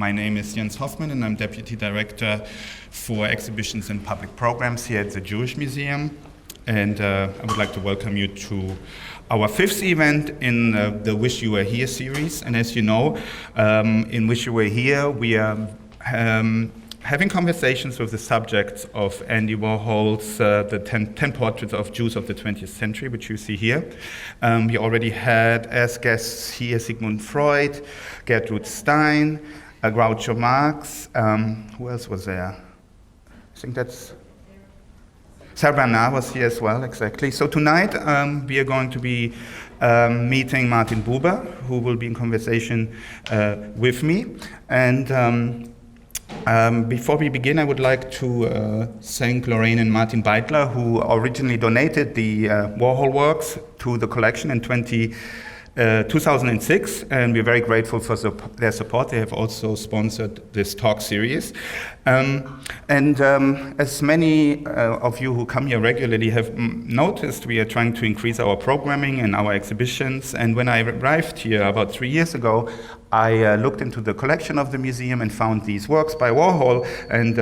My name is Jens Hoffmann, and I'm Deputy Director for Exhibitions and Public Programs here at the Jewish Museum. And I would like to welcome you to our fifth event in the Wish You Were Here series. And as you know, in Wish You Were Here, we are having conversations with the subjects of Andy Warhol's the 10 Portraits of Jews of the 20th Century, which you see here. We already had as guests here Sigmund Freud, Gertrude Stein, Groucho Marx. Who else was there? I think that's... Sarah Bernard was here as well, exactly. So tonight we are going to be meeting Martin Buber, who will be in conversation with me. And before we begin, I would like to thank Lorraine and Martin Beitler, who originally donated the Warhol works to the collection in 2006, and we're very grateful for their support. They have also sponsored this talk series. As many of you who come here regularly have noticed, we are trying to increase our programming and our exhibitions. And when I arrived here about 3 years ago, I looked into the collection of the museum and found these works by Warhol, and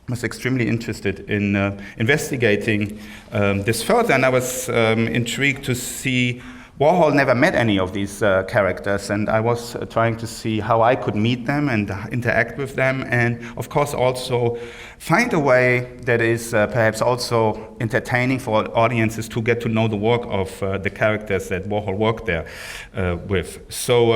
was extremely interested in investigating this further. And I was intrigued to see Warhol never met any of these characters, and I was trying to see how I could meet them and interact with them, and of course also find a way that is perhaps also entertaining for audiences to get to know the work of the characters that Warhol worked there with. So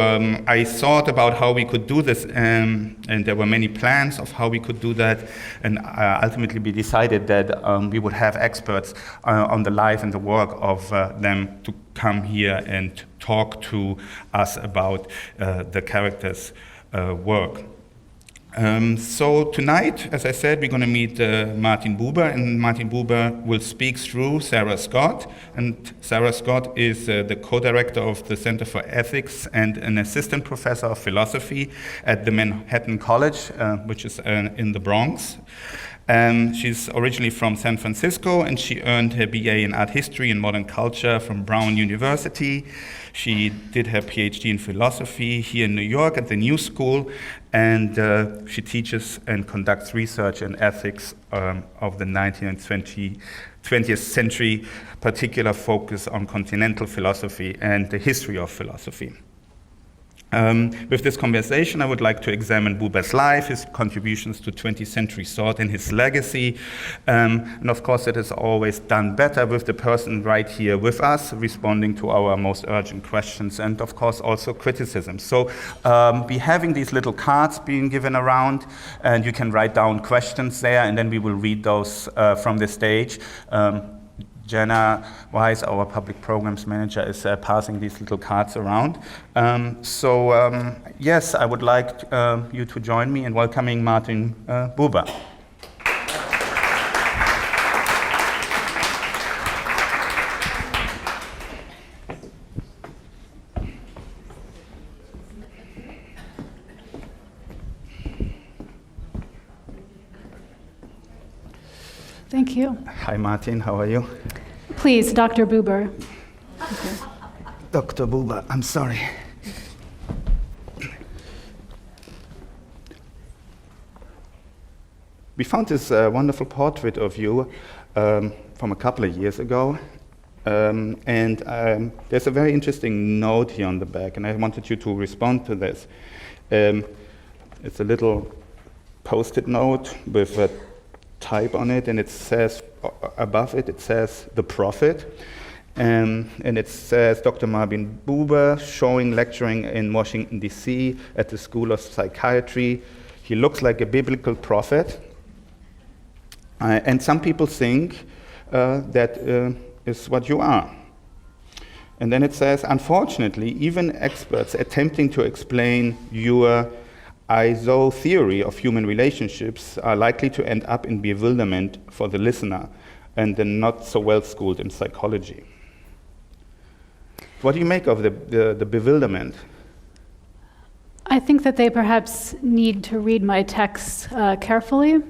I thought about how we could do this, and there were many plans of how we could do that, and ultimately we decided that we would have experts on the life and the work of them to come here and talk to us about the characters' work. So tonight, as I said, we're going to meet Martin Buber, and Martin Buber will speak through Sarah Scott. And Sarah Scott is the co-director of the Center for Ethics and an assistant professor of philosophy at the Manhattan College, which is in the Bronx. She's originally from San Francisco, and she earned her BA in art history and modern culture from Brown University. She did her PhD in philosophy here in New York at the New School, and she teaches and conducts research in ethics of the 19th and 20th century, particular focus on continental philosophy and the history of philosophy. With this conversation, I would like to examine Buber's life, his contributions to 20th century thought, and his legacy. And of course, it is always done better with the person right here with us, responding to our most urgent questions, and of course also criticism. So we're having these little cards being given around, and you can write down questions there, and then we will read those from the stage. Jenna Weiss, our public programs manager, is passing these little cards around. Yes, I would like you to join me in welcoming Martin Buber. Thank you. Hi, Martin. How are you? Please, Dr. Buber. Okay. Dr. Buber, I'm sorry. We found this wonderful portrait of you from a couple of years ago. There's a very interesting note here on the back, and I wanted you to respond to this. It's a little post-it note with a type on it, and it says above it, it says the prophet, and it says Dr. Martin Buber lecturing in Washington DC at the School of Psychiatry. He looks like a biblical prophet, and some people think that is what you are. And then it says, unfortunately, even experts attempting to explain your ISO theory of human relationships are likely to end up in bewilderment for the listener and the not so well schooled in psychology. What do you make of the bewilderment? I think that they perhaps need to read my text carefully.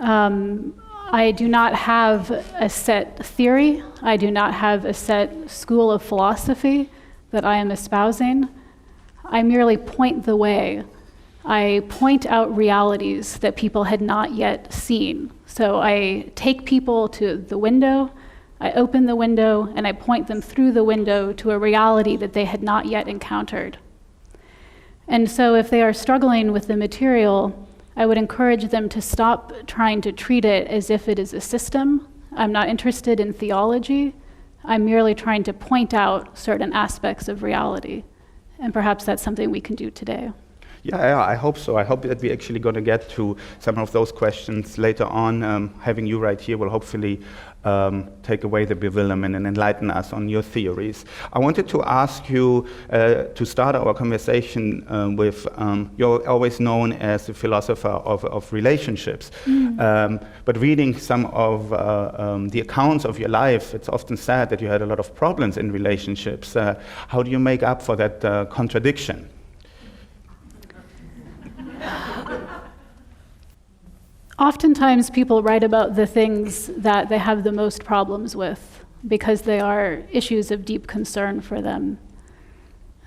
I do not have a set theory. I do not have a set school of philosophy that I am espousing. I merely point the way I point out realities that people had not yet seen. So I take people to the window, I open the window, and I point them through the window to a reality that they had not yet encountered. And so if they are struggling with the material, I would encourage them to stop trying to treat it as if it is a system. I'm not interested in theology. I'm merely trying to point out certain aspects of reality. And perhaps that's something we can do today. Yeah, I hope so. I hope that we're actually going to get to some of those questions later on. Having you right here will hopefully take away the bewilderment and enlighten us on your theories. I wanted to ask you to start our conversation with, you're always known as the philosopher of relationships. But reading some of the accounts of your life, it's often said that you had a lot of problems in relationships. How do you make up for that contradiction? Oftentimes people write about the things that they have the most problems with because they are issues of deep concern for them.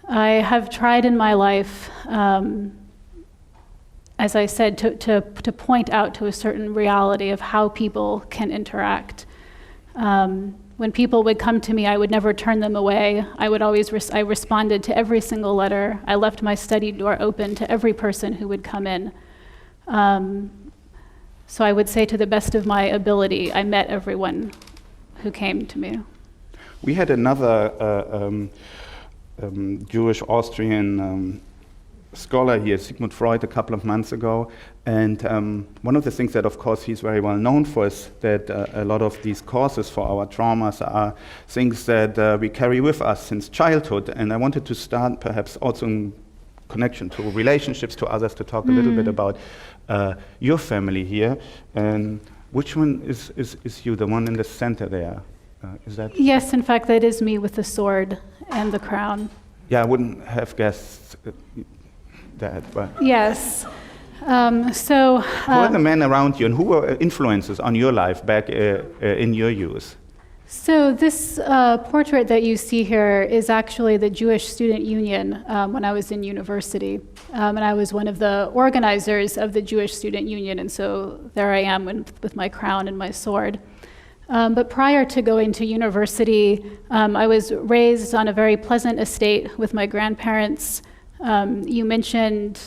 I have tried in my life, as I said, to point out to a certain reality of how people can interact. When people would come to me, I would never turn them away. I responded to every single letter. I left my study door open to every person who would come in. So I would say, to the best of my ability, I met everyone who came to me. We had another Jewish Austrian scholar here, Sigmund Freud, a couple of months ago, and one of the things that, of course, he's very well known for is that a lot of these causes for our traumas are things that we carry with us since childhood. And I wanted to start, perhaps also in connection to relationships, to others, to talk a little bit about your family here. And which one is you, the one in the center there? Is that? Yes, in fact, that is me with the sword and the crown. Yeah, I wouldn't have guessed that, but... Yes. Who are the men around you, and who were influences on your life back in your youth? So this portrait that you see here is actually the Jewish Student Union when I was in university. And I was one of the organizers of the Jewish Student Union, and so there I am with my crown and my sword. But prior to going to university, I was raised on a very pleasant estate with my grandparents. You mentioned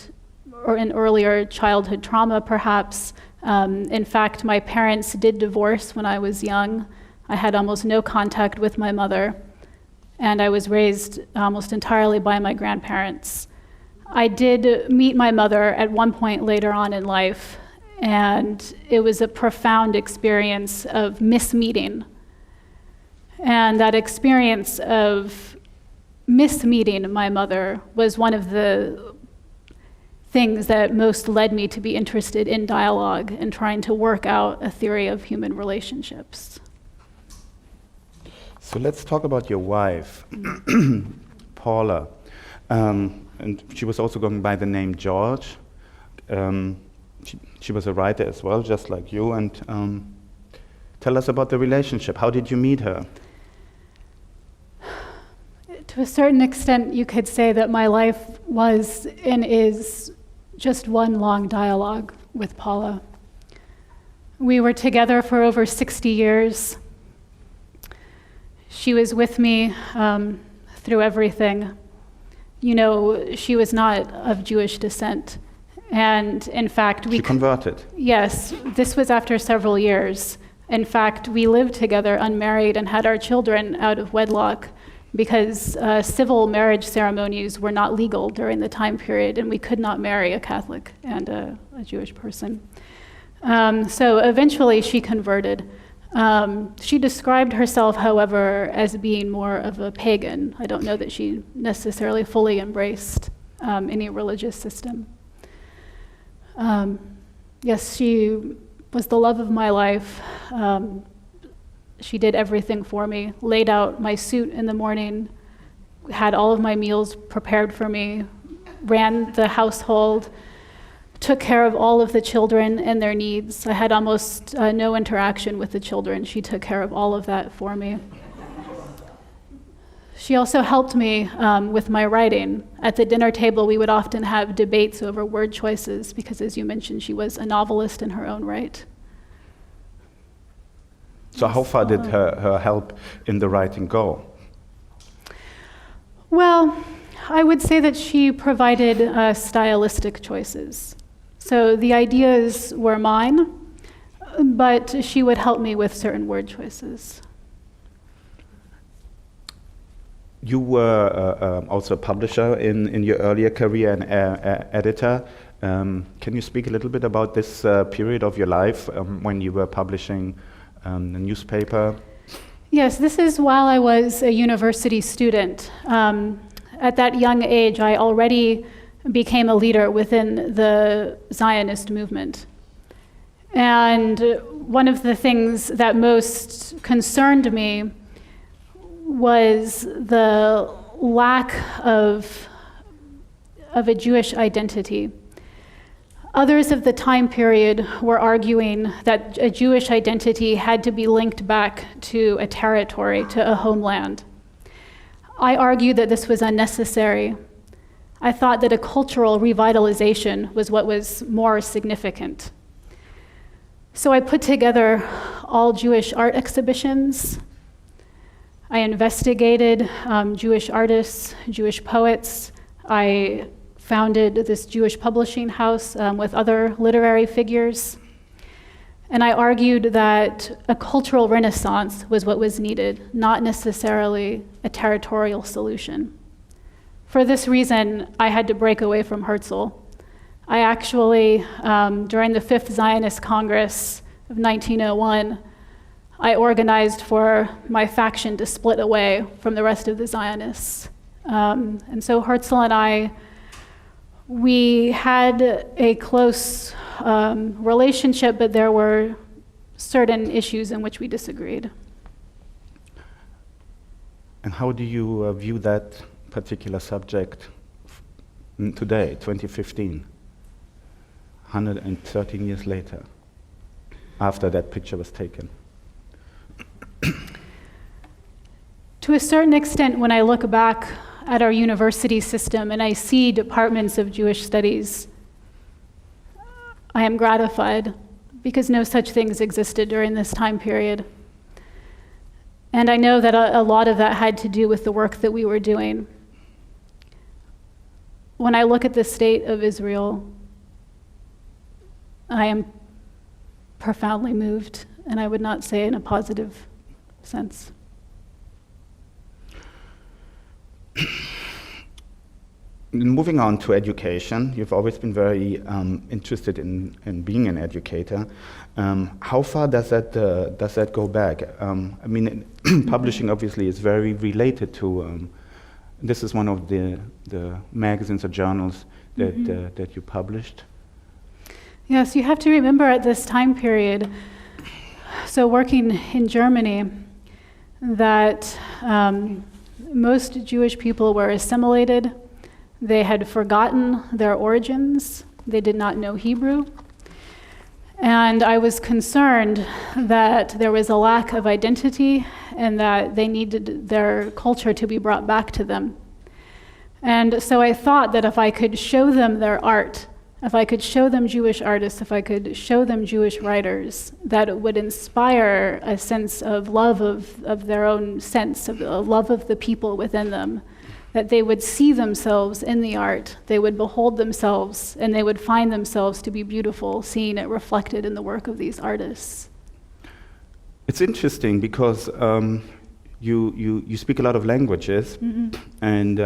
an earlier childhood trauma, perhaps. In fact, my parents did divorce when I was young. I had almost no contact with my mother, and I was raised almost entirely by my grandparents. I did meet my mother at one point later on in life, and it was a profound experience of mismeeting. And that experience of mismeeting my mother was one of the things that most led me to be interested in dialogue and trying to work out a theory of human relationships. So let's talk about your wife, Paula. And she was also going by the name George. She was a writer as well, just like you. And tell us about the relationship. How did you meet her? To a certain extent, you could say that my life was and is just one long dialogue with Paula. We were together for over 60 years. She was with me through everything. You know, she was not of Jewish descent. And in fact, She converted. Yes, this was after several years. In fact, we lived together unmarried and had our children out of wedlock because civil marriage ceremonies were not legal during the time period, and we could not marry a Catholic and a Jewish person. So eventually she converted. She described herself, however, as being more of a pagan. I don't know that she necessarily fully embraced any religious system. Yes, she was the love of my life. She did everything for me, laid out my suit in the morning, had all of my meals prepared for me, ran the household, took care of all of the children and their needs. I had almost no interaction with the children. She took care of all of that for me. She also helped me with my writing. At the dinner table, we would often have debates over word choices because, as you mentioned, she was a novelist in her own right. So how far did her help in the writing go? Well, I would say that she provided stylistic choices. So the ideas were mine, but she would help me with certain word choices. You were also a publisher in your earlier career and editor. Can you speak a little bit about this period of your life when you were publishing the newspaper? Yes, this is while I was a university student. At that young age, I already became a leader within the Zionist movement. And one of the things that most concerned me was the lack of a Jewish identity. Others of the time period were arguing that a Jewish identity had to be linked back to a territory, to a homeland. I argued that this was unnecessary. I thought that a cultural revitalization was what was more significant. So I put together all Jewish art exhibitions. I investigated Jewish artists, Jewish poets. I founded this Jewish publishing house with other literary figures. And I argued that a cultural renaissance was what was needed, not necessarily a territorial solution. For this reason, I had to break away from Herzl. I actually, during the Fifth Zionist Congress of 1901, I organized for my faction to split away from the rest of the Zionists. And so Herzl and I, we had a close relationship, but there were certain issues in which we disagreed. And how do you view that particular subject today, 2015, 113 years later, after that picture was taken? To a certain extent, when I look back at our university system and I see departments of Jewish studies, I am gratified because no such things existed during this time period. And I know that a lot of that had to do with the work that we were doing. When I look at the state of Israel, I am profoundly moved, and I would not say in a positive sense. Moving on to education, you've always been very interested in being an educator. How far does that go back? I mean, publishing obviously is very related to. This is one of the magazines or journals that that you published. Yes, you have to remember at this time period. So working in Germany, that most Jewish people were assimilated. They had forgotten their origins. They did not know Hebrew. And I was concerned that there was a lack of identity and that they needed their culture to be brought back to them. And so I thought that if I could show them their art, if I could show them Jewish artists, if I could show them Jewish writers, that it would inspire a sense of love of their own sense, of a love of the people within them, that they would see themselves in the art, they would behold themselves, and they would find themselves to be beautiful, seeing it reflected in the work of these artists. It's interesting because you speak a lot of languages and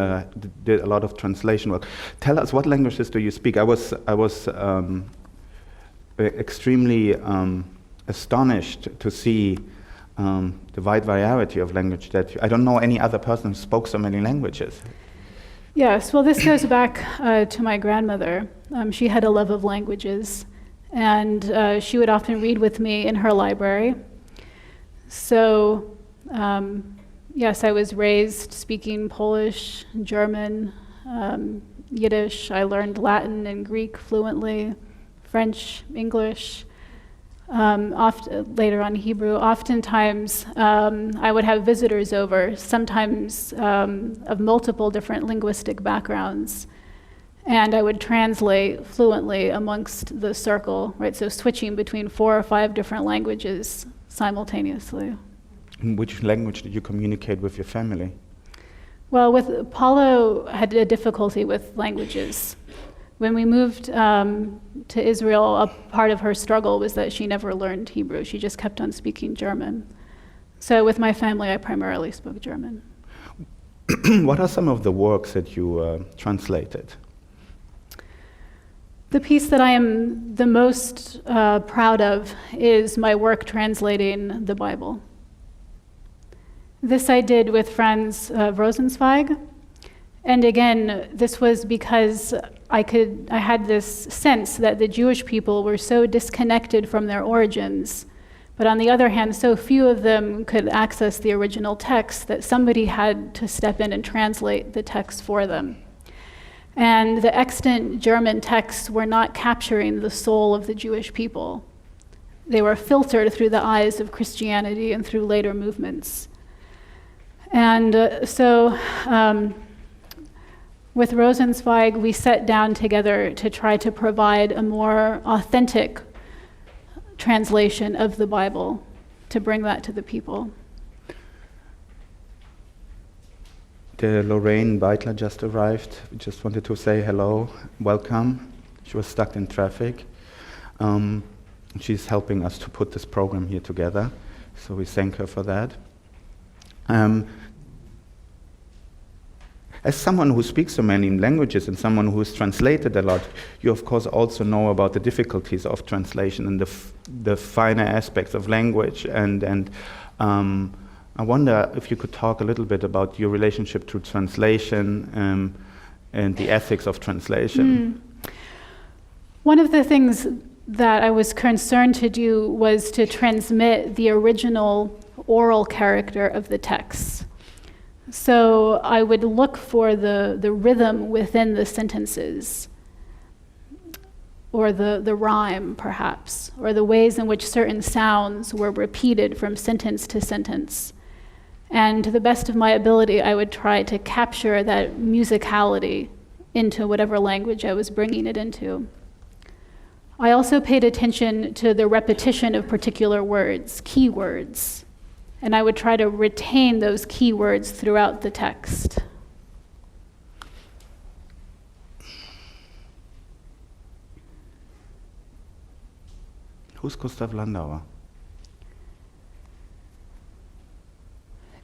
did a lot of translation work. Tell us, what languages do you speak? I was extremely astonished to see the wide variety of language that I don't know any other person who spoke so many languages. Yes, well, this goes back to my grandmother. She had a love of languages, and she would often read with me in her library. So, yes, I was raised speaking Polish, German, Yiddish. I learned Latin and Greek fluently, French, English. later on Hebrew. Oftentimes, I would have visitors over, sometimes of multiple different linguistic backgrounds, and I would translate fluently amongst the circle, right? So switching between 4 or 5 different languages simultaneously. In which language did you communicate with your family? Well, Paulo had a difficulty with languages. When we moved to Israel, a part of her struggle was that she never learned Hebrew. She just kept on speaking German. So with my family, I primarily spoke German. What are some of the works that you translated? The piece that I am the most proud of is my work translating the Bible. This I did with Franz Rosenzweig. And again, this was because I had this sense that the Jewish people were so disconnected from their origins, but on the other hand, so few of them could access the original text that somebody had to step in and translate the text for them. And the extant German texts were not capturing the soul of the Jewish people. They were filtered through the eyes of Christianity and through later movements. And with Rosenzweig, we sat down together to try to provide a more authentic translation of the Bible, to bring that to the people. Lorraine Beitler just arrived. We just wanted to say hello, welcome. She was stuck in traffic. She's helping us to put this program here together, so we thank her for that. As someone who speaks so many languages and someone who has translated a lot, you of course also know about the difficulties of translation and the finer aspects of language. And I wonder if you could talk a little bit about your relationship to translation and the ethics of translation. One of the things that I was concerned to do was to transmit the original oral character of the text. So I would look for the rhythm within the sentences, or the rhyme, perhaps, or the ways in which certain sounds were repeated from sentence to sentence. And to the best of my ability, I would try to capture that musicality into whatever language I was bringing it into. I also paid attention to the repetition of particular words, key words, and I would try to retain those key words throughout the text. Who's Gustav Landwehr?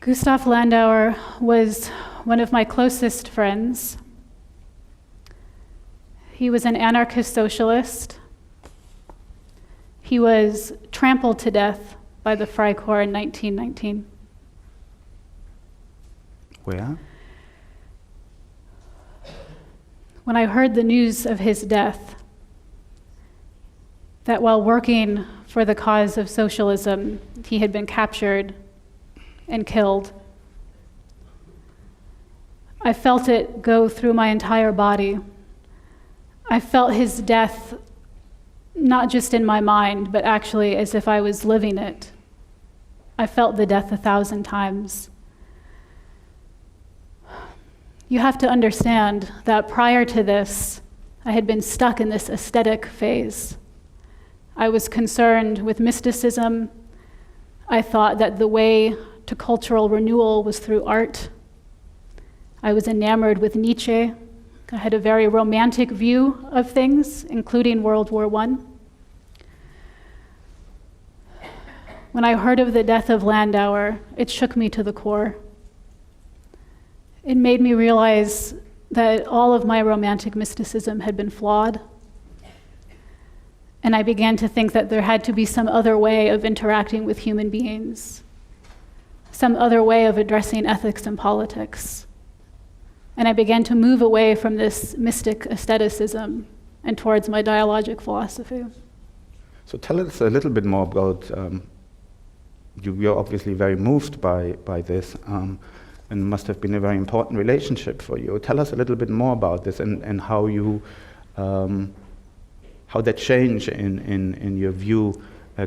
Gustav Landwehr was one of my closest friends. He was an anarchist socialist. He was trampled to death by the Freikorps in 1919. Where? When I heard the news of his death, that while working for the cause of socialism, he had been captured and killed, I felt it go through my entire body. I felt his death not just in my mind, but actually as if I was living it. I felt the death 1,000 times. You have to understand that prior to this, I had been stuck in this aesthetic phase. I was concerned with mysticism. I thought that the way to cultural renewal was through art. I was enamored with Nietzsche. I had a very romantic view of things, including World War I. When I heard of the death of Landwehr, it shook me to the core. It made me realize that all of my romantic mysticism had been flawed. And I began to think that there had to be some other way of interacting with human beings, some other way of addressing ethics and politics. And I began to move away from this mystic aestheticism and towards my dialogic philosophy. So tell us a little bit more about, you're obviously very moved by this, and must have been a very important relationship for you. Tell us a little bit more about this and how you, how that change in your view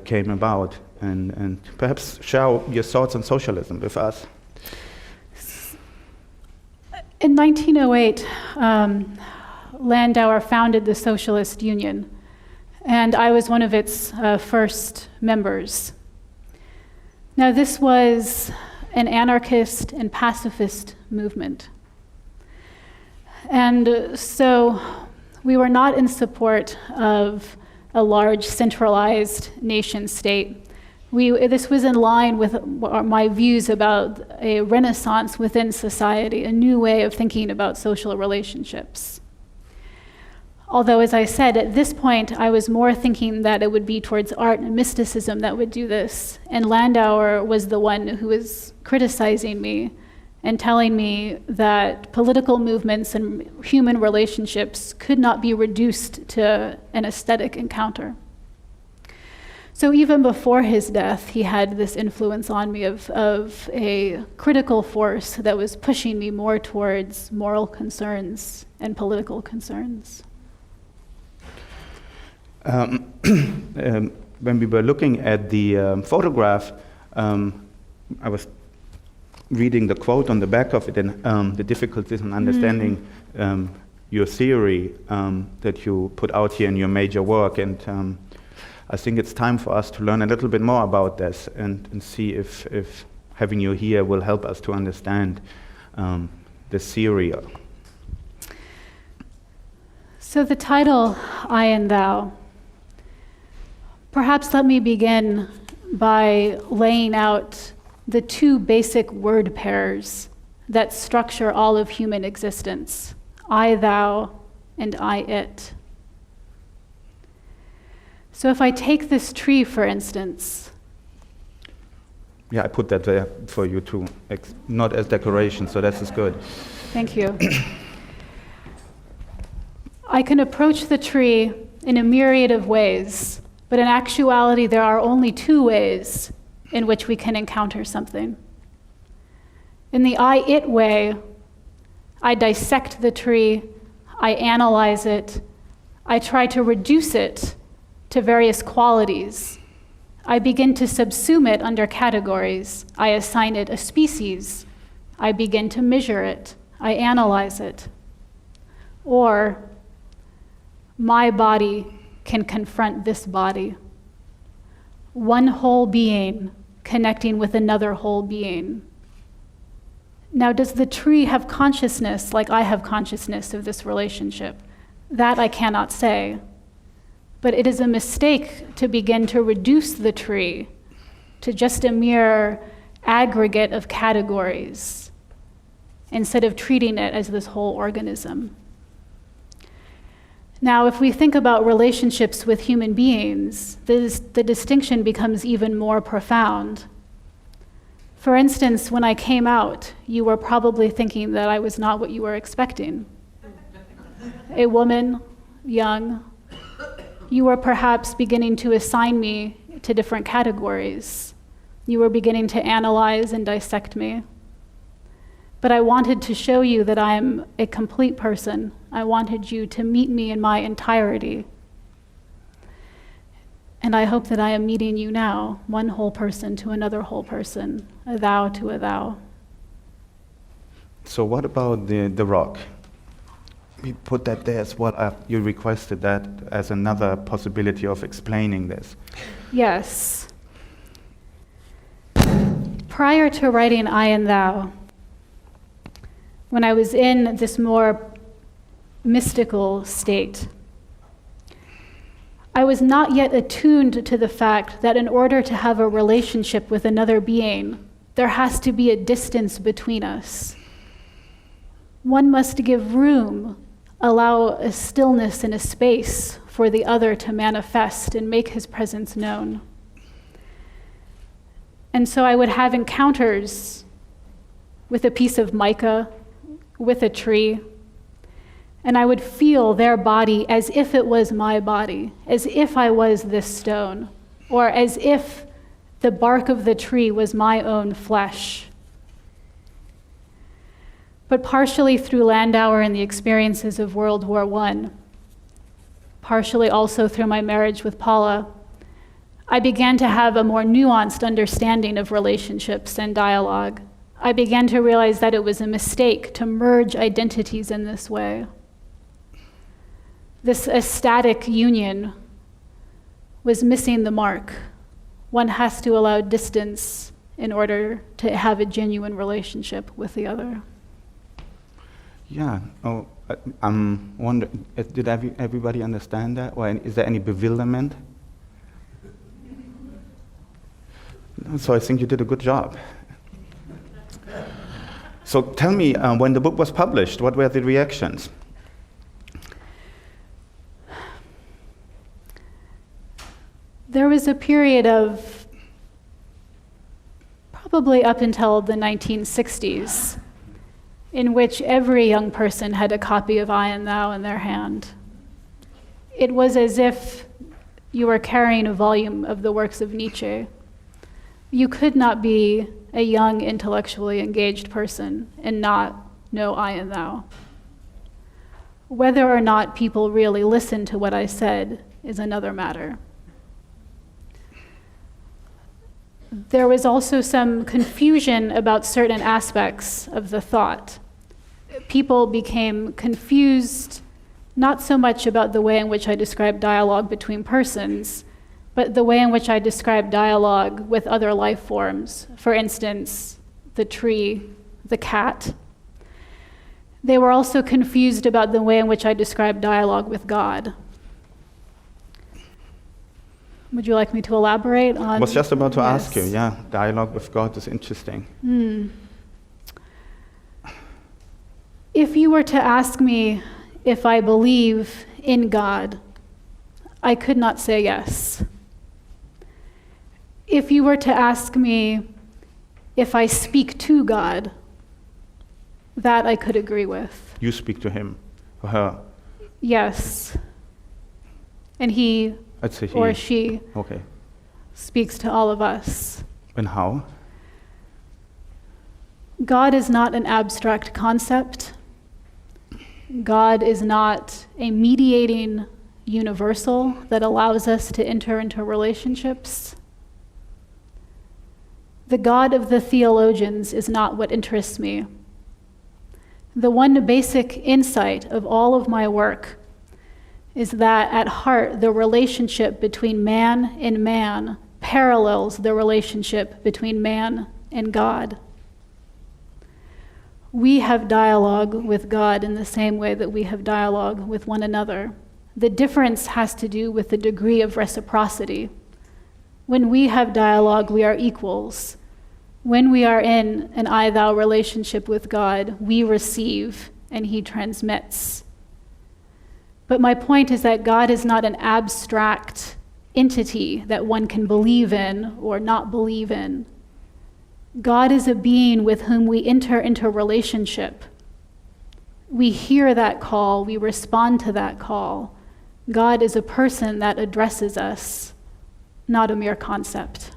came about, and perhaps share your thoughts on socialism with us. In 1908, Landwehr founded the Socialist Union, and I was one of its first members. Now, this was an anarchist and pacifist movement. And so we were not in support of a large centralized nation state. This was in line with my views about a renaissance within society, a new way of thinking about social relationships. Although, as I said, at this point, I was more thinking that it would be towards art and mysticism that would do this. And Landwehr was the one who was criticizing me and telling me that political movements and human relationships could not be reduced to an aesthetic encounter. So even before his death, he had this influence on me of a critical force that was pushing me more towards moral concerns and political concerns. When we were looking at the photograph, I was reading the quote on the back of it, and the difficulties in understanding your theory that you put out here in your major work. And I think it's time for us to learn a little bit more about this and see if having you here will help us to understand the theory. So the title, I and Thou. Perhaps let me begin by laying out the two basic word pairs that structure all of human existence: I, thou, and I, it. So if I take this tree, for instance. Yeah, I put that there for you too, not as decoration, so this is good. Thank you. I can approach the tree in a myriad of ways, but in actuality, there are only two ways in which we can encounter something. In the I-it way, I dissect the tree, I analyze it, I try to reduce it to various qualities. I begin to subsume it under categories. I assign it a species. I begin to measure it. I analyze it. Or my body can confront this body. One whole being connecting with another whole being. Now, does the tree have consciousness like I have consciousness of this relationship? That I cannot say. But it is a mistake to begin to reduce the tree to just a mere aggregate of categories instead of treating it as this whole organism. Now, if we think about relationships with human beings, the distinction becomes even more profound. For instance, when I came out, you were probably thinking that I was not what you were expecting. A woman, young. You were perhaps beginning to assign me to different categories. You were beginning to analyze and dissect me. But I wanted to show you that I am a complete person. I wanted you to meet me in my entirety. And I hope that I am meeting you now, one whole person to another whole person, a thou to a thou. So what about the rock? We put that there as well. You requested that as another possibility of explaining this. Yes. Prior to writing I and Thou, when I was in this more mystical state, I was not yet attuned to the fact that in order to have a relationship with another being, there has to be a distance between us. One must give room, allow a stillness and a space for the other to manifest and make his presence known. And so I would have encounters with a piece of mica, with a tree, and I would feel their body as if it was my body, as if I was this stone, or as if the bark of the tree was my own flesh. But partially through Landwehr and the experiences of World War I, partially also through my marriage with Paula, I began to have a more nuanced understanding of relationships and dialogue. I began to realize that it was a mistake to merge identities in this way. This ecstatic union was missing the mark. One has to allow distance in order to have a genuine relationship with the other. Yeah. Oh, I'm wondering, did everybody understand that? Or is there any bewilderment? So I think you did a good job. So tell me, when the book was published, what were the reactions? There was a period of probably up until the 1960s in which every young person had a copy of I and Thou in their hand. It was as if you were carrying a volume of the works of Nietzsche. You could not be a young, intellectually engaged person and not know I and Thou. Whether or not people really listened to what I said is another matter. There was also some confusion about certain aspects of the thought. People became confused, not so much about the way in which I describe dialogue between persons, but the way in which I describe dialogue with other life forms. For instance, the tree, the cat. They were also confused about the way in which I describe dialogue with God. Would you like me to elaborate on? I was just about to ask you, Yes. yeah, dialogue with God is interesting. If you were to ask me if I believe in God, I could not say yes. If you were to ask me if I speak to God, that I could agree with. You speak to him or her? Yes. And he I'd say he. or she Okay. speaks to all of us. And how? God is not an abstract concept. God is not a mediating universal that allows us to enter into relationships. The God of the theologians is not what interests me. The one basic insight of all of my work is that at heart, the relationship between man and man parallels the relationship between man and God. We have dialogue with God in the same way that we have dialogue with one another. The difference has to do with the degree of reciprocity. When we have dialogue, we are equals. When we are in an I-thou relationship with God, we receive and he transmits. But my point is that God is not an abstract entity that one can believe in or not believe in. God is a being with whom we enter into relationship. We hear that call, we respond to that call. God is a person that addresses us, not a mere concept.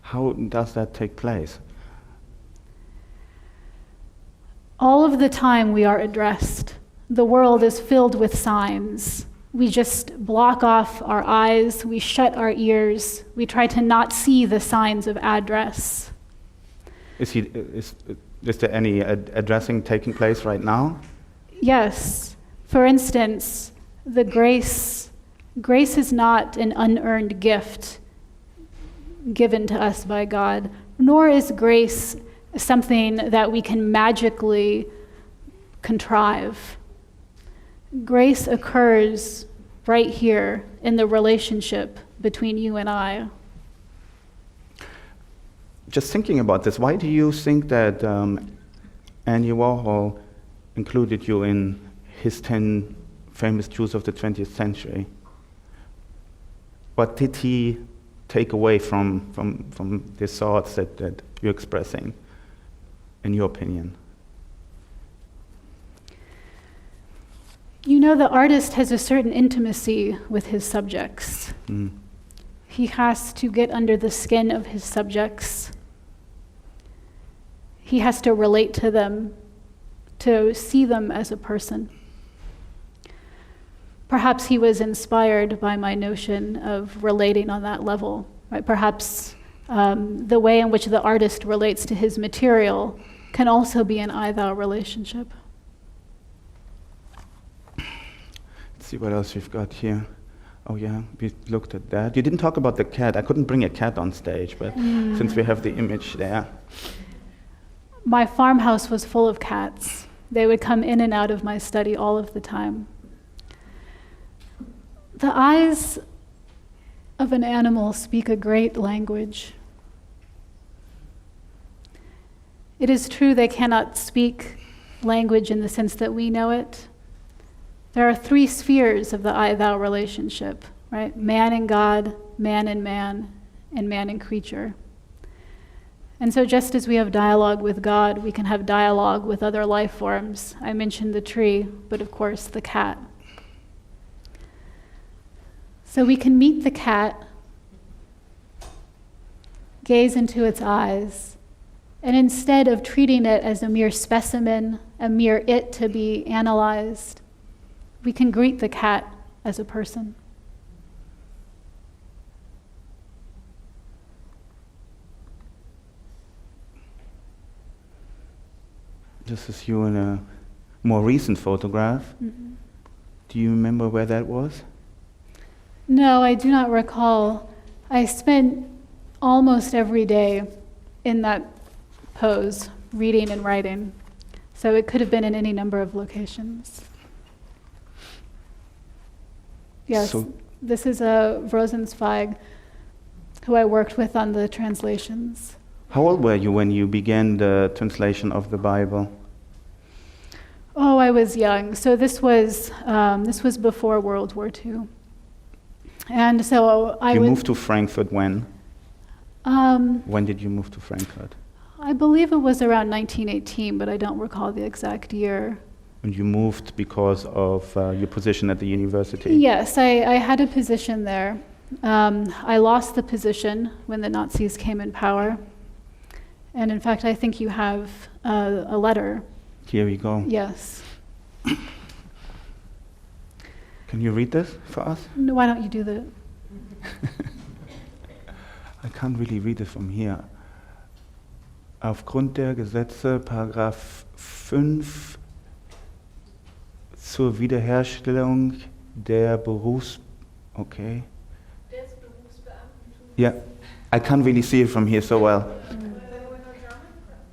How does that take place? All of the time we are addressed. The world is filled with signs. We just block off our eyes, we shut our ears, we try to not see the signs of address. Is there any addressing taking place right now? Yes. For instance, the grace is not an unearned gift given to us by God, nor is grace something that we can magically contrive. Grace occurs right here in the relationship between you and I. Just thinking about this, why do you think that Andy Warhol included you in his 10 famous Jews of the 20th century? What did he take away from the thoughts that you're expressing, in your opinion? You know, the artist has a certain intimacy with his subjects. He has to get under the skin of his subjects. He has to relate to them, to see them as a person. perhaps he was inspired by my notion of relating on that level, right? Perhaps the way in which the artist relates to his material can also be an I-thou relationship. Let's see what else we've got here. Oh yeah, we looked at that. You didn't talk about the cat. I couldn't bring a cat on stage, but since we have the image there. My farmhouse was full of cats. They would come in and out of my study all of the time. The eyes of an animal speak a great language. It is true they cannot speak language in the sense that we know it. There are 3 spheres of the I-thou relationship, right? Man and God, man and man creature. And so just as we have dialogue with God, we can have dialogue with other life forms. I mentioned the tree, but of course the cat. So we can meet the cat, gaze into its eyes, and instead of treating it as a mere specimen, a mere it to be analyzed, we can greet the cat as a person. This is you in a more recent photograph. Mm-hmm. Do you remember where that was? No, I do not recall. I spent almost every day in that pose, reading and writing. So it could have been in any number of locations. Yes, So, this is a Rosenzweig who I worked with on the translations. how old were you when you began the translation of the Bible? Oh, I was young. So this was before World War II. And so You moved to Frankfurt when? When did you move to Frankfurt? I believe it was around 1918, but I don't recall the exact year. And you moved because of your position at the university? Yes, I had a position there. I lost the position when the Nazis came in power. And in fact, I think you have a letter. Here we go. Yes. Can you read this for us? No, why don't you do that? I can't really read it from here. Aufgrund der Gesetze, Paragraph 5, zur Wiederherstellung der Okay. Des Berufsbeamtentums. Yeah, I can't really see it from here so well.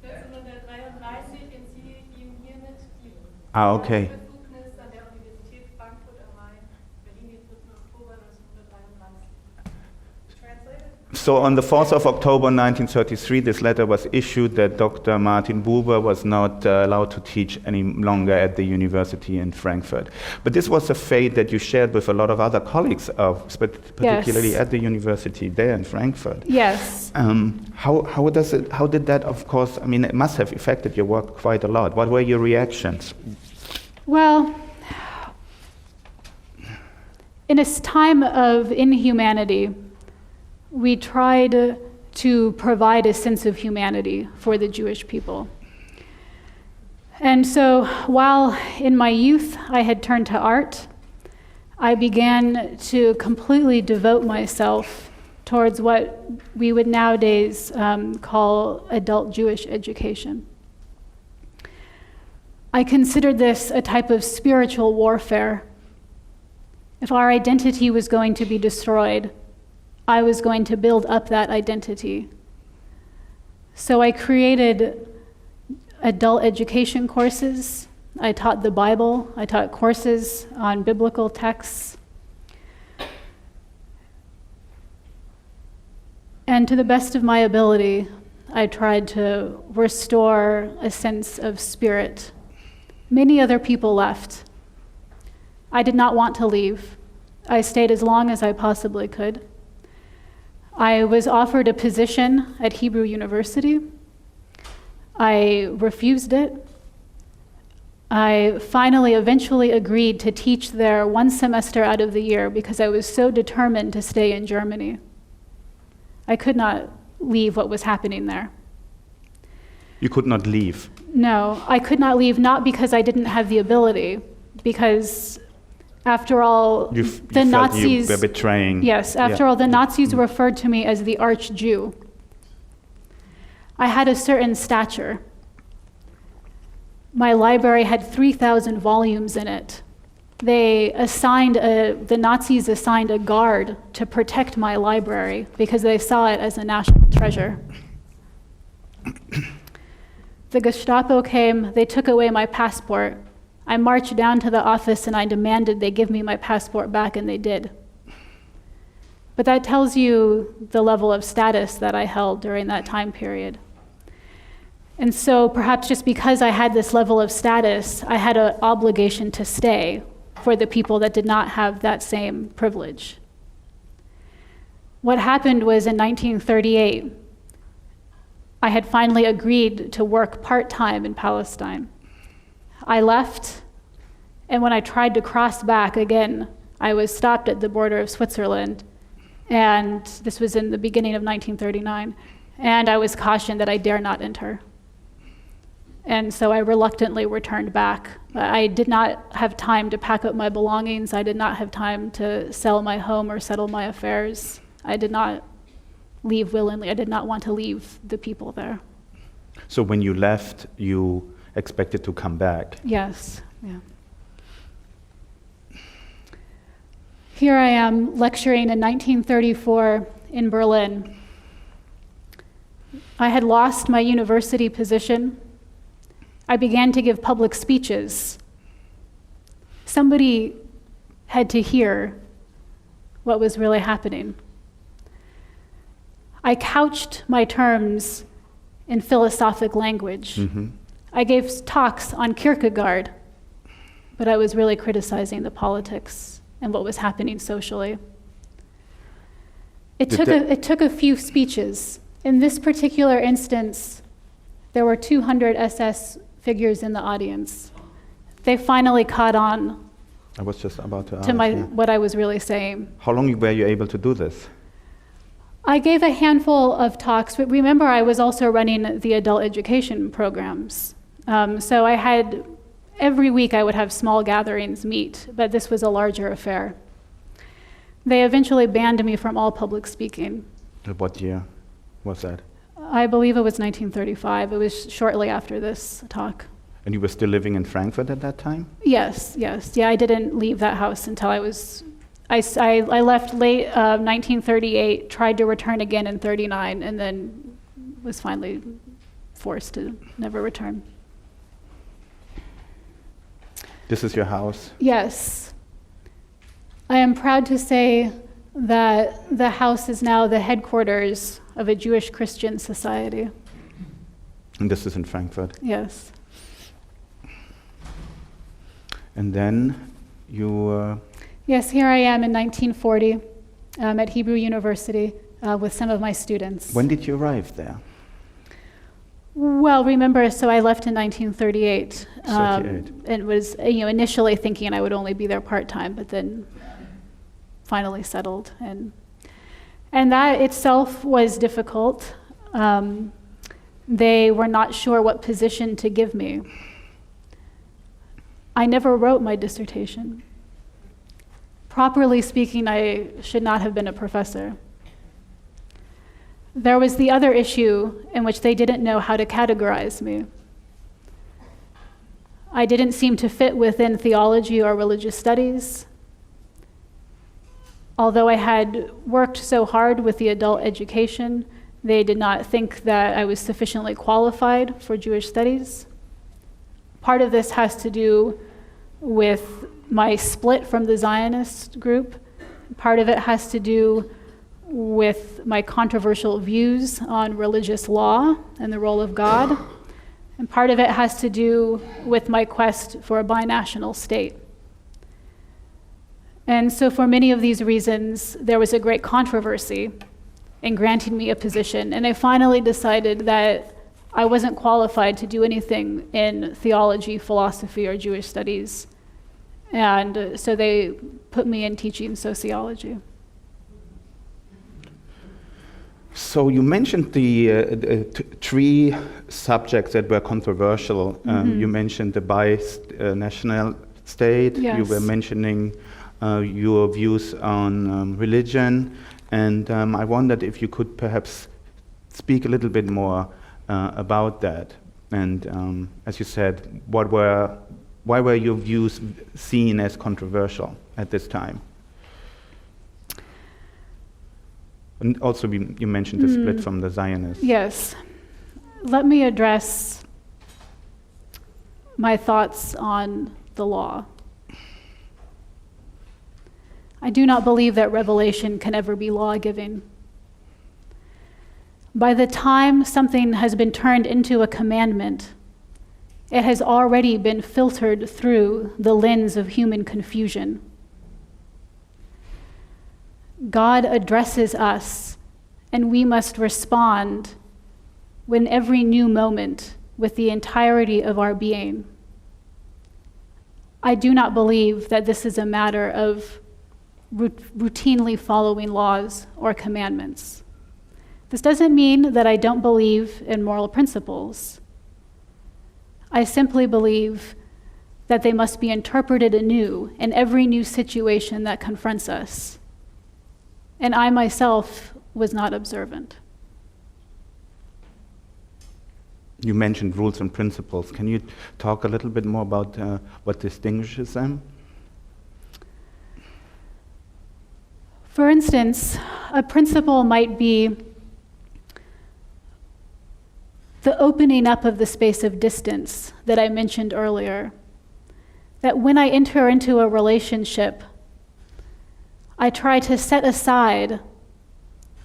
1933 entziehe ich ihm hiermit die Okay. Befugnis an der Universität Frankfurt am Main, Berlin, den 3. Oktober 1933. Translated? So on the 4th of October 1933, this letter was issued that Dr. Martin Buber was not allowed to teach any longer at the university in Frankfurt. But this was a fate that you shared with a lot of other colleagues, particularly Yes. at the university there in Frankfurt. Yes. How did that, of course, I mean, it must have affected your work quite a lot. What were your reactions? Well, in a time of inhumanity, we tried to provide a sense of humanity for the Jewish people. And so while in my youth I had turned to art, I began to completely devote myself towards what we would nowadays call adult Jewish education. I considered this a type of spiritual warfare. If our identity was going to be destroyed, I was going to build up that identity. So I created adult education courses. I taught the Bible. I taught courses on biblical texts. And to the best of my ability, I tried to restore a sense of spirit. Many other people left. I did not want to leave. I stayed as long as I possibly could. I was offered a position at Hebrew University. I refused it. I finally, eventually agreed to teach there one semester out of the year because I was so determined to stay in Germany. I could not leave what was happening there. You could not leave. No, I could not leave, not because I didn't have the ability, because After all, You the felt Nazis... you were betraying. Yes, after all, the Nazis referred to me as the Arch-Jew. I had a certain stature. My library had 3,000 volumes in it. The Nazis assigned a guard to protect my library because they saw it as a national treasure. The Gestapo came, they took away my passport. I marched down to the office and I demanded they give me my passport back, and they did. But that tells you the level of status that I held during that time period. And so perhaps just because I had this level of status, I had an obligation to stay for the people that did not have that same privilege. What happened was in 1938, I had finally agreed to work part-time in Palestine. I left, and when I tried to cross back again, I was stopped at the border of Switzerland, and this was in the beginning of 1939, and I was cautioned that I dare not enter. And so I reluctantly returned back. I did not have time to pack up my belongings. I did not have time to sell my home or settle my affairs. I did not leave willingly. I did not want to leave the people there. So when you left, you expected to come back? Yes, yeah. Here I am lecturing in 1934 in Berlin. I had lost my university position. I began to give public speeches. Somebody had to hear what was really happening. I couched my terms in philosophic language. Mm-hmm. I gave talks on Kierkegaard, but I was really criticizing the politics and what was happening socially. It took a few speeches. In this particular instance, there were 200 SS figures in the audience. They finally caught on I was just about to ask. what I was really saying. How long were you able to do this? I gave a handful of talks, but remember I was also running the adult education programs. So I had, every week I would have small gatherings meet, but this was a larger affair. They eventually banned me from all public speaking. What year was that? I believe it was 1935. It was shortly after this talk. And you were still living in Frankfurt at that time? Yes. Yeah, I didn't leave that house until I left late 1938, tried to return again in 39, and then was finally forced to never return. This is your house? Yes. I am proud to say that the house is now the headquarters of a Jewish Christian society. And this is in Frankfurt? Yes. And then you... Yes, here I am in 1940 at Hebrew University with some of my students. When did you arrive there? Well, remember, so I left in 1938. 38. And was initially thinking I would only be there part-time, but then finally settled. And that itself was difficult. They were not sure what position to give me. I never wrote my dissertation. Properly speaking, I should not have been a professor. There was the other issue in which they didn't know how to categorize me. I didn't seem to fit within theology or religious studies. Although I had worked so hard with the adult education, they did not think that I was sufficiently qualified for Jewish studies. Part of this has to do with my split from the Zionist group. Part of it has to do with my controversial views on religious law and the role of God. And part of it has to do with my quest for a binational state. And so for many of these reasons, there was a great controversy in granting me a position. And I finally decided that I wasn't qualified to do anything in theology, philosophy, or Jewish studies. And so they put me in teaching sociology. So you mentioned the three subjects that were controversial. You mentioned the binational state. Yes. You were mentioning your views on religion, and I wondered if you could perhaps speak a little bit more about that. And as you said, why were your views seen as controversial at this time? And also, you mentioned the split from the Zionists. Yes. Let me address my thoughts on the law. I do not believe that revelation can ever be law-giving. By the time something has been turned into a commandment, it has already been filtered through the lens of human confusion. God addresses us, and we must respond in every new moment with the entirety of our being. I do not believe that this is a matter of routinely following laws or commandments. This doesn't mean that I don't believe in moral principles. I simply believe that they must be interpreted anew in every new situation that confronts us. And I myself was not observant. You mentioned rules and principles. Can you talk a little bit more about what distinguishes them? For instance, a principle might be the opening up of the space of distance that I mentioned earlier. That when I enter into a relationship, I try to set aside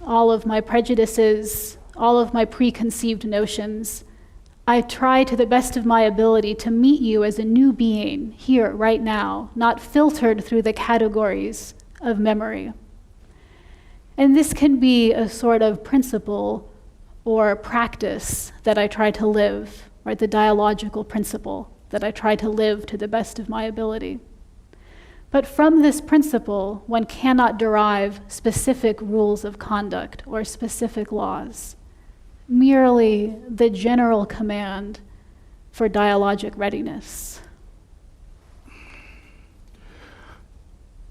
all of my prejudices, all of my preconceived notions. I try to the best of my ability to meet you as a new being here, right now, not filtered through the categories of memory. And this can be a sort of principle or practice that I try to live, right? The dialogical principle that I try to live to the best of my ability. But from this principle, one cannot derive specific rules of conduct or specific laws, merely the general command for dialogic readiness.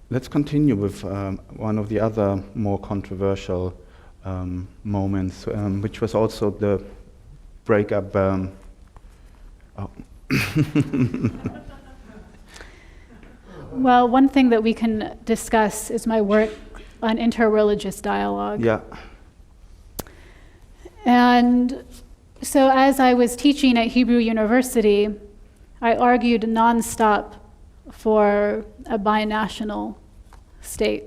Let's continue with one of the other more controversial moments, which was also the breakup. Well, one thing that we can discuss is my work on InterReligious Dialogue. Yeah. And so as I was teaching at Hebrew University, I argued nonstop for a binational state.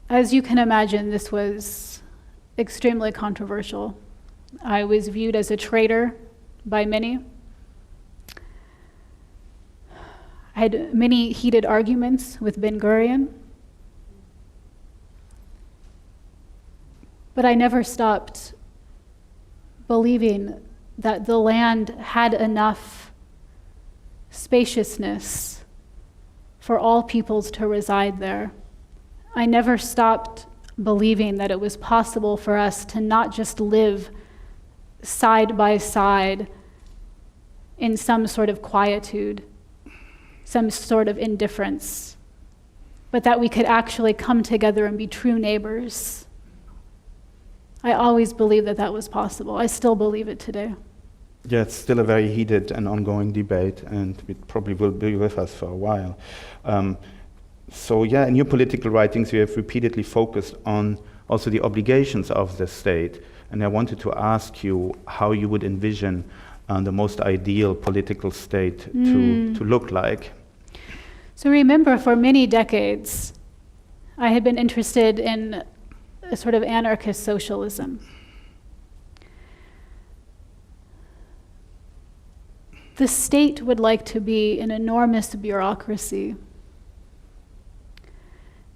As you can imagine, this was extremely controversial. I was viewed as a traitor by many. I had many heated arguments with Ben Gurion. But I never stopped believing that the land had enough spaciousness for all peoples to reside there. I never stopped believing that it was possible for us to not just live side by side in some sort of quietude, some sort of indifference, but that we could actually come together and be true neighbors. I always believed that that was possible. I still believe it today. Yeah, it's still a very heated and ongoing debate, and it probably will be with us for a while. So yeah, in your political writings, you have repeatedly focused on also the obligations of the state. And I wanted to ask you how you would envision the most ideal political state to look like. So remember, for many decades, I had been interested in a sort of anarchist socialism. The state would like to be an enormous bureaucracy.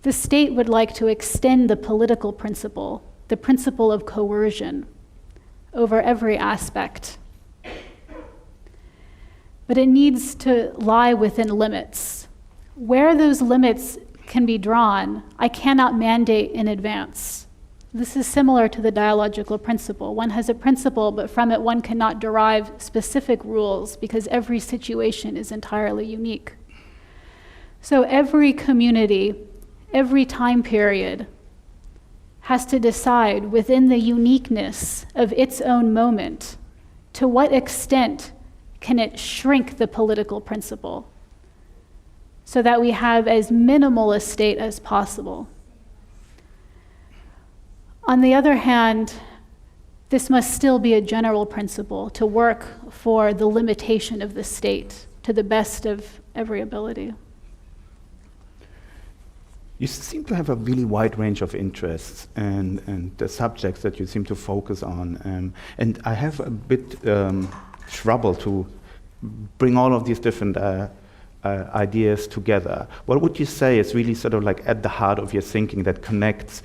The state would like to extend the political principle, the principle of coercion, over every aspect. But it needs to lie within limits. Where those limits can be drawn, I cannot mandate in advance. This is similar to the dialogical principle. One has a principle, but from it one cannot derive specific rules because every situation is entirely unique. So every community, every time period, has to decide within the uniqueness of its own moment to what extent can it shrink the political principle so that we have as minimal a state as possible. On the other hand, this must still be a general principle to work for the limitation of the state to the best of every ability. You seem to have a really wide range of interests and the subjects that you seem to focus on. And I have a bit trouble to bring all of these different ideas together. What would you say is really sort of like at the heart of your thinking that connects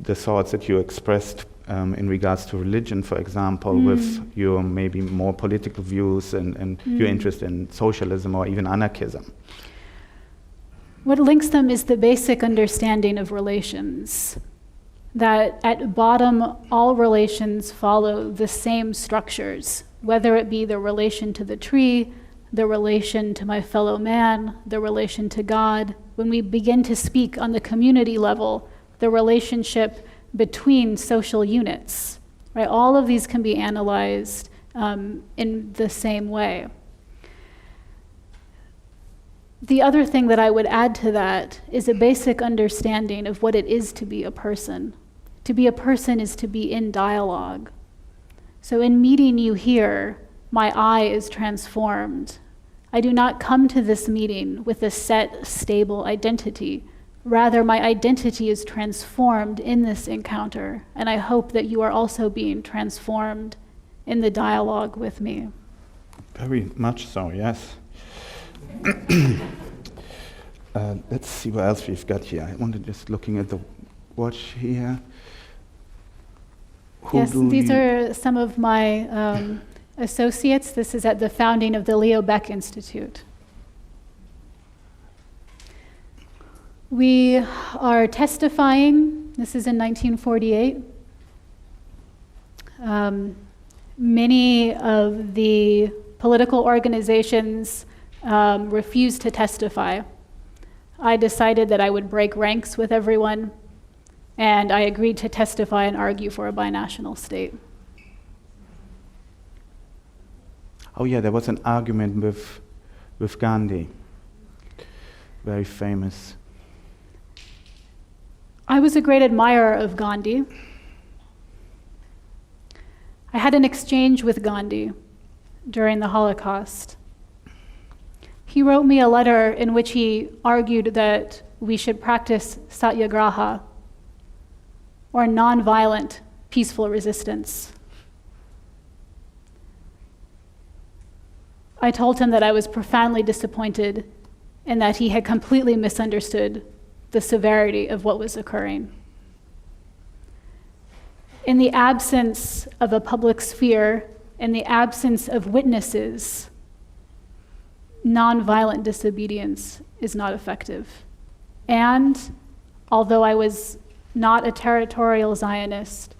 the thoughts that you expressed in regards to religion, for example, with your maybe more political views and your interest in socialism or even anarchism? What links them is the basic understanding of relations, that at bottom, all relations follow the same structures, whether it be the relation to the tree, the relation to my fellow man, the relation to God. When we begin to speak on the community level, the relationship between social units, right? All of these can be analyzed in the same way. The other thing that I would add to that is a basic understanding of what it is to be a person. To be a person is to be in dialogue. So in meeting you here, my I is transformed. I do not come to this meeting with a set, stable identity. Rather, my identity is transformed in this encounter, and I hope that you are also being transformed in the dialogue with me. Very much so, yes. Let's see what else we've got here. I wanted just looking at the watch here. These are some of my associates. This is at the founding of the Beck Institute. We are testifying. This is in 1948. Many of the political organizations refused to testify. I decided that I would break ranks with everyone, and I agreed to testify and argue for a binational state. Oh yeah, there was an argument with Gandhi. Very famous. I was a great admirer of Gandhi. I had an exchange with Gandhi during the Holocaust. He wrote me a letter in which he argued that we should practice satyagraha, or nonviolent, peaceful resistance. I told him that I was profoundly disappointed and that he had completely misunderstood the severity of what was occurring. In the absence of a public sphere, in the absence of witnesses, nonviolent disobedience is not effective. And although I was not a territorial Zionist,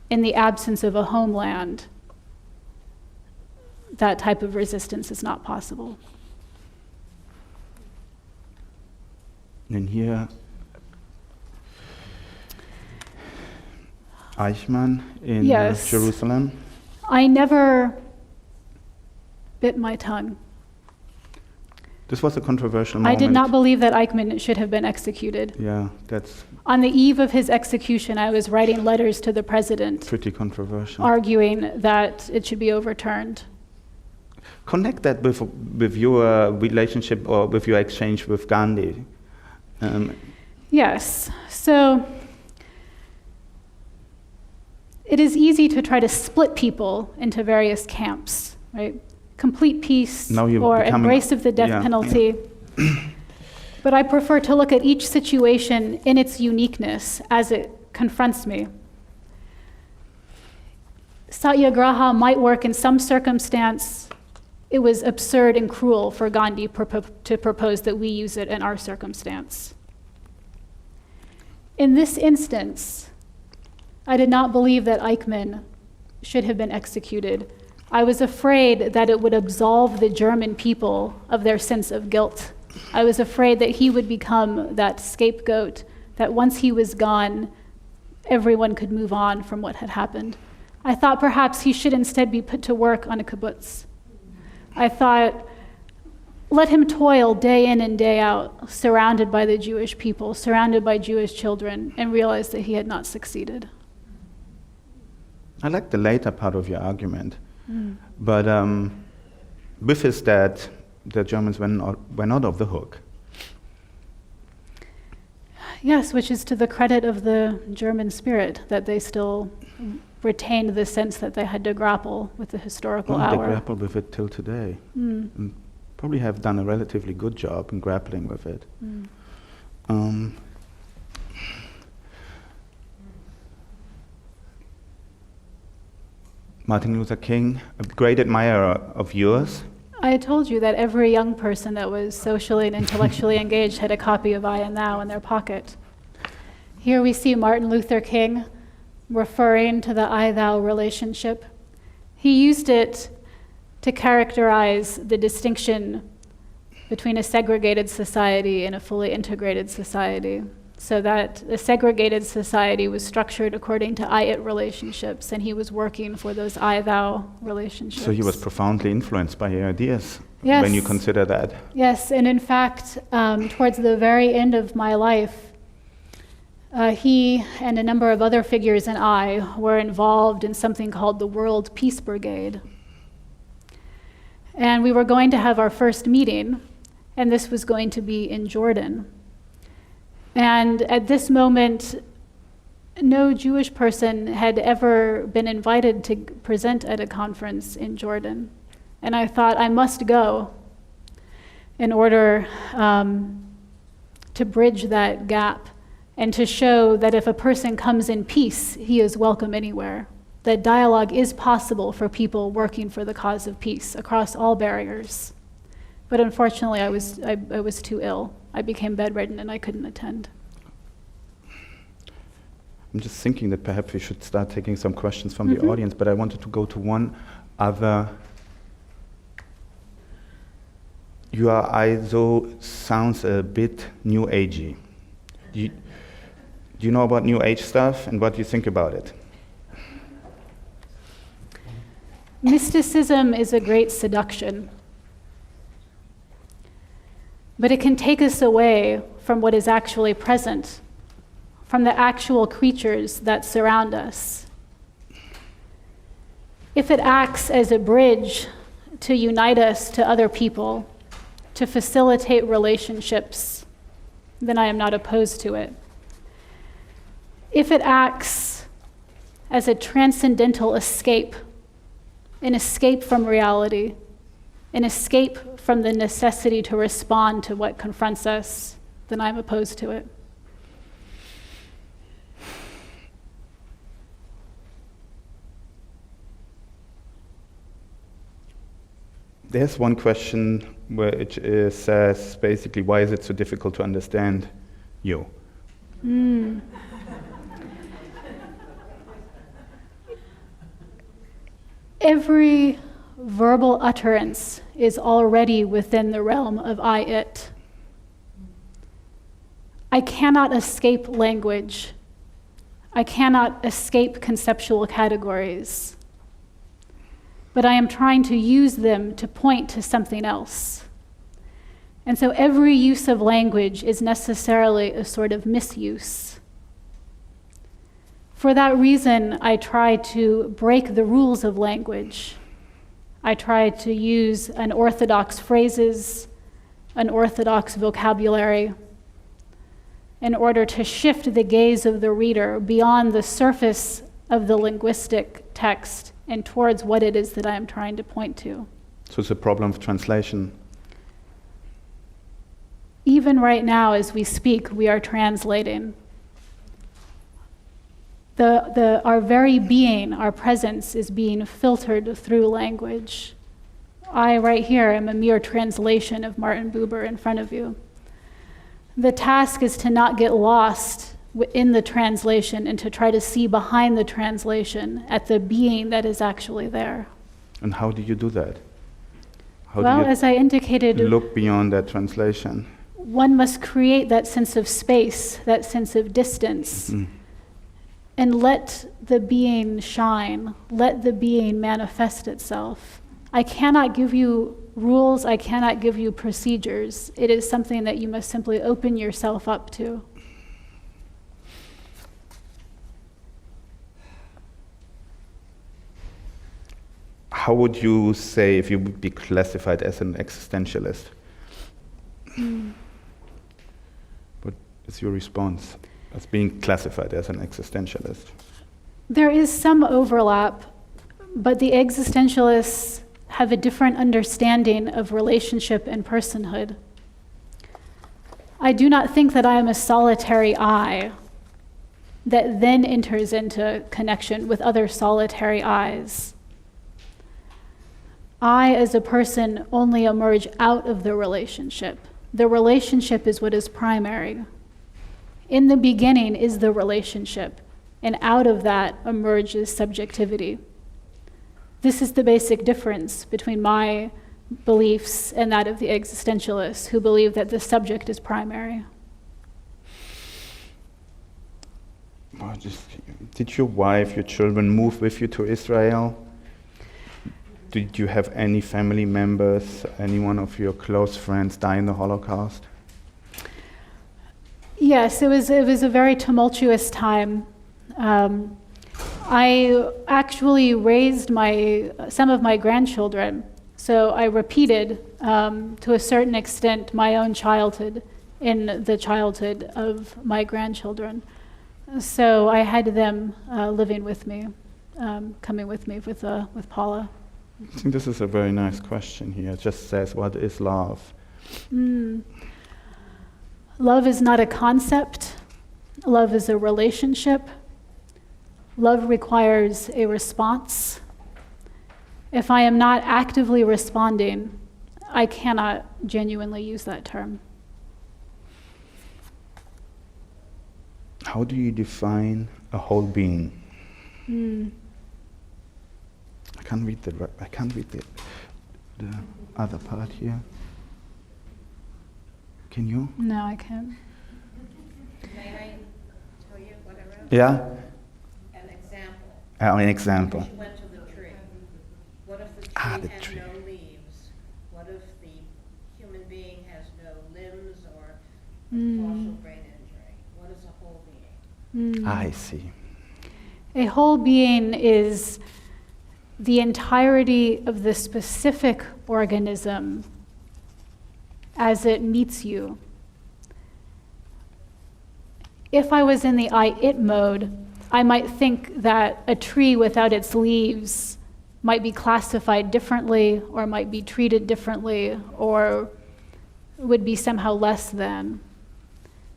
in the absence of a homeland, that type of resistance is not possible. And here, Eichmann in Jerusalem. I never bit my tongue. This was a controversial moment. I did not believe that Eichmann should have been executed. Yeah, that's... On the eve of his execution, I was writing letters to the president. Pretty controversial. Arguing that it should be overturned. Connect that with your relationship or with your exchange with Gandhi. Yes, so it is easy to try to split people into various camps, right? Complete peace or embrace of the death penalty. Yeah. But I prefer to look at each situation in its uniqueness as it confronts me. Satyagraha might work in some circumstance. It was absurd and cruel for Gandhi to propose that we use it in our circumstance. In this instance, I did not believe that Eichmann should have been executed. I was afraid that it would absolve the German people of their sense of guilt. I was afraid that he would become that scapegoat, that once he was gone, everyone could move on from what had happened. I thought perhaps he should instead be put to work on a kibbutz. I thought, let him toil day in and day out, surrounded by the Jewish people, surrounded by Jewish children, and realize that he had not succeeded. I like the later part of your argument. But with his death, the Germans were not off the hook. Yes, which is to the credit of the German spirit, that they still retained the sense that they had to grapple with the historical hour. They grapple with it till today. And probably have done a relatively good job in grappling with it. Martin Luther King, a great admirer of yours. I told you that every young person that was socially and intellectually engaged had a copy of I and Thou in their pocket. Here we see Martin Luther King referring to the I-thou relationship. He used it to characterize the distinction between a segregated society and a fully integrated society, so that a segregated society was structured according to I-it relationships, and he was working for those I-thou relationships. So he was profoundly influenced by your ideas, yes, when you consider that. Yes, and in fact, towards the very end of my life, he and a number of other figures and I were involved in something called the World Peace Brigade. And we were going to have our first meeting, and this was going to be in Jordan. And at this moment, no Jewish person had ever been invited to present at a conference in Jordan. And I thought, I must go in order to bridge that gap and to show that if a person comes in peace, he is welcome anywhere. That dialogue is possible for people working for the cause of peace across all barriers. But unfortunately, I was too ill. I became bedridden and I couldn't attend. I'm just thinking that perhaps we should start taking some questions from the audience, but I wanted to go to one other. Your ISO sounds a bit new agey. Do you know about New Age stuff, and what do you think about it? Mysticism is a great seduction, but it can take us away from what is actually present, from the actual creatures that surround us. If it acts as a bridge to unite us to other people, to facilitate relationships, then I am not opposed to it. If it acts as a transcendental escape, an escape from reality, an escape from the necessity to respond to what confronts us, then I'm opposed to it. There's one question where it says basically, why is it so difficult to understand you? Every verbal utterance is already within the realm of I-it. I cannot escape language. I cannot escape conceptual categories. But I am trying to use them to point to something else. And so every use of language is necessarily a sort of misuse. For that reason, I try to break the rules of language. I try to use unorthodox phrases, unorthodox vocabulary, in order to shift the gaze of the reader beyond the surface of the linguistic text and towards what it is that I am trying to point to. So it's a problem of translation. Even right now, as we speak, we are translating. Our very being, our presence, is being filtered through language. I, right here, am a mere translation of Martin Buber in front of you. The task is to not get lost in the translation and to try to see behind the translation at the being that is actually there. And how do you do that? How Well, do you as I indicated, look beyond that translation? one must create that sense of space, that sense of distance, and let the being shine, let the being manifest itself. I cannot give you rules, I cannot give you procedures. It is something that you must simply open yourself up to. How would you say if you would be classified as an existentialist? What is your response as being classified as an existentialist? There is some overlap, but the existentialists have a different understanding of relationship and personhood. I do not think that I am a solitary I that then enters into connection with other solitary I's. I, as a person, only emerge out of the relationship. The relationship is what is primary. In the beginning is the relationship, and out of that emerges subjectivity. This is the basic difference between my beliefs and that of the existentialists, who believe that the subject is primary. Well, did your wife, your children move with you to Israel? Did you have any family members, any one of your close friends die in the Holocaust? Yes, it was a very tumultuous time. I actually raised some of my grandchildren, so I repeated, to a certain extent, my own childhood in the childhood of my grandchildren. So I had them living with me, coming with me with Paula. I think this is a very nice question here. It just says, what is love? Love is not a concept. Love is a relationship. Love requires a response. If I am not actively responding, I cannot genuinely use that term. How do you define a whole being? I can't read the other part here. Can you? No, I can't. May I tell you what I wrote? Yeah? An example. An example. She went to the tree. What if the tree The has tree. no leaves? What if the human being has no limbs or partial brain injury? What is a whole being? I see. A whole being is the entirety of the specific organism as it meets you. If I was in the I-it mode, I might think that a tree without its leaves might be classified differently or might be treated differently or would be somehow less than.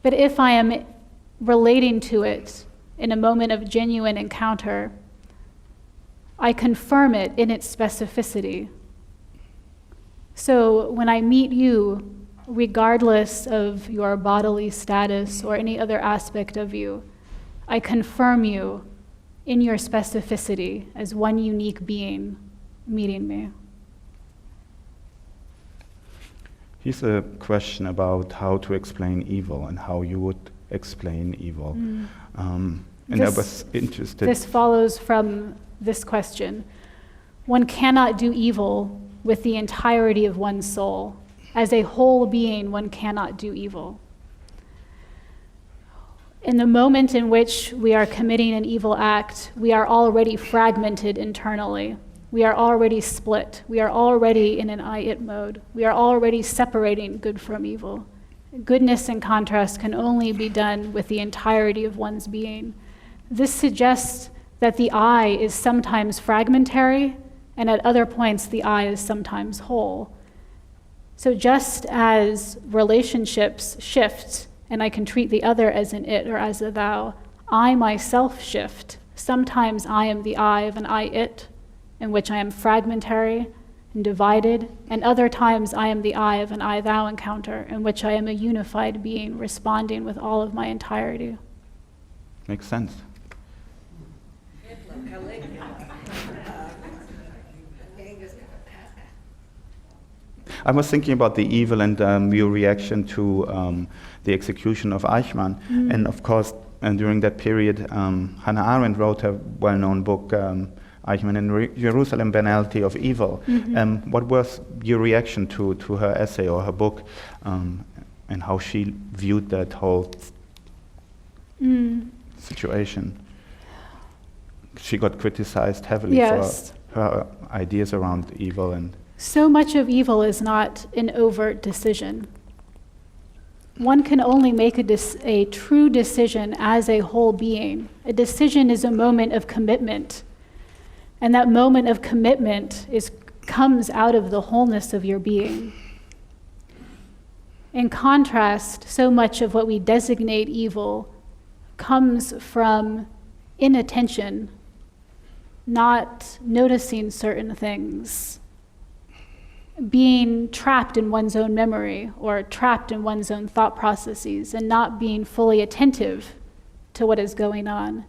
But if I am relating to it in a moment of genuine encounter, I confirm it in its specificity. So when I meet you, regardless of your bodily status or any other aspect of you, I confirm you in your specificity as one unique being meeting me. Here's a question about how to explain evil and how you would explain evil. And I was interested. This follows from this question. One cannot do evil with the entirety of one's soul. As a whole being, one cannot do evil. In the moment in which we are committing an evil act, we are already fragmented internally. We are already split. We are already in an I-it mode. We are already separating good from evil. Goodness, in contrast, can only be done with the entirety of one's being. This suggests that the I is sometimes fragmentary, and at other points the I is sometimes whole. So just as relationships shift, and I can treat the other as an it or as a thou, I myself shift. Sometimes I am the I of an I-it, in which I am fragmentary and divided, and other times I am the I of an I-thou encounter, in which I am a unified being responding with all of my entirety. Makes sense. Hitler, Caligula, Genghis. I was thinking about the evil and your reaction to the execution of Eichmann. And of course, during that period, Hannah Arendt wrote a well-known book, Eichmann in Jerusalem, Banality of Evil. What was your reaction to her essay or her book, and how she viewed that whole situation? She got criticized heavily Yes. for her ideas around evil and... So much of evil is not an overt decision. One can only make a true decision as a whole being. A decision is a moment of commitment. And that moment of commitment comes out of the wholeness of your being. In contrast, so much of what we designate evil comes from inattention, not noticing certain things, being trapped in one's own memory or trapped in one's own thought processes and not being fully attentive to what is going on.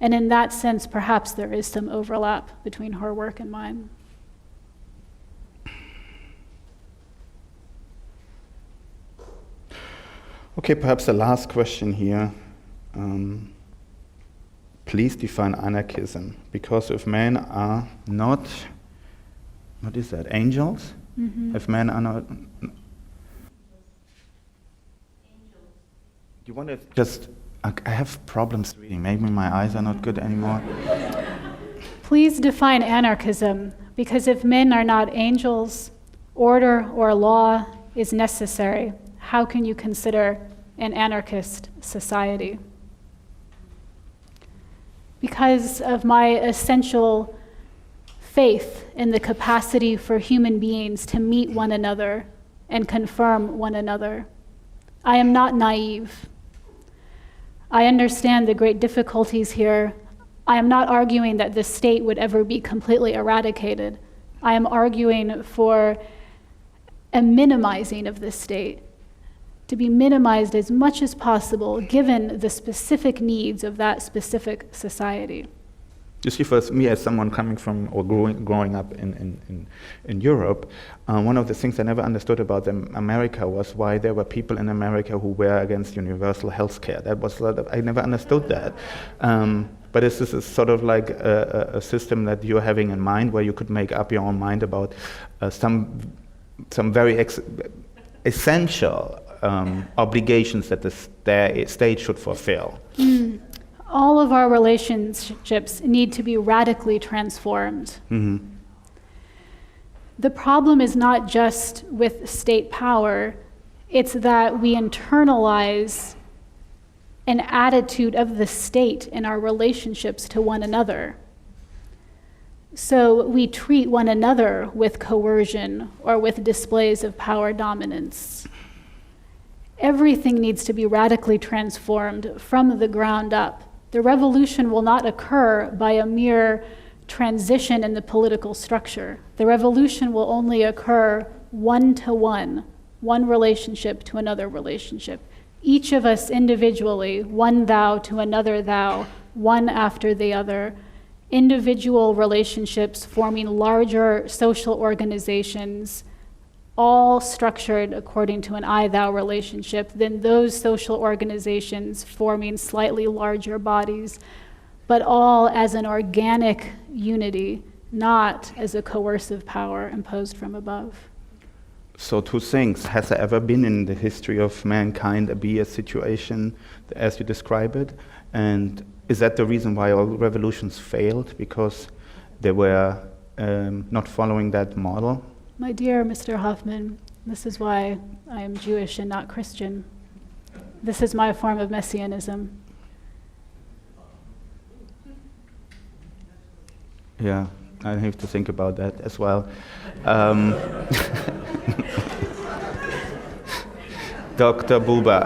And in that sense, perhaps there is some overlap between her work and mine. Okay, perhaps the last question here. Please define anarchism, because if men are not, what is that, angels? If men are not... Do you want to just... I have problems reading. Maybe my eyes are not good anymore. Please define anarchism, because if men are not angels, order or law is necessary. How can you consider an anarchist society? Because of my essential faith in the capacity for human beings to meet one another and confirm one another. I am not naive. I understand the great difficulties here. I am not arguing that the state would ever be completely eradicated. I am arguing for a minimizing of the state, to be minimized as much as possible given the specific needs of that specific society. You see, for me, as someone coming from or growing up in Europe, one of the things I never understood about America was why there were people in America who were against universal health care. That was I never understood that. But this is sort of like a system that you're having in mind, where you could make up your own mind about some very essential obligations that the state should fulfill. All of our relationships need to be radically transformed. The problem is not just with state power, it's that we internalize an attitude of the state in our relationships to one another. So we treat one another with coercion or with displays of power dominance. Everything needs to be radically transformed from the ground up. The revolution will not occur by a mere transition in the political structure. The revolution will only occur one-to-one, one relationship to another relationship. Each of us individually, one thou to another thou, one after the other. Individual relationships forming larger social organizations, all structured according to an I-thou relationship, then those social organizations forming slightly larger bodies, but all as an organic unity, not as a coercive power imposed from above. So two things. Has there ever been in the history of mankind a situation as you describe it? And is that the reason why all revolutions failed? Because they were not following that model? My dear Mr. Hoffmann, this is why I am Jewish and not Christian. This is my form of messianism. Yeah, I have to think about that as well. Dr. Buber,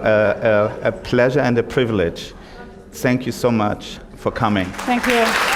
a pleasure and a privilege. Thank you so much for coming. Thank you.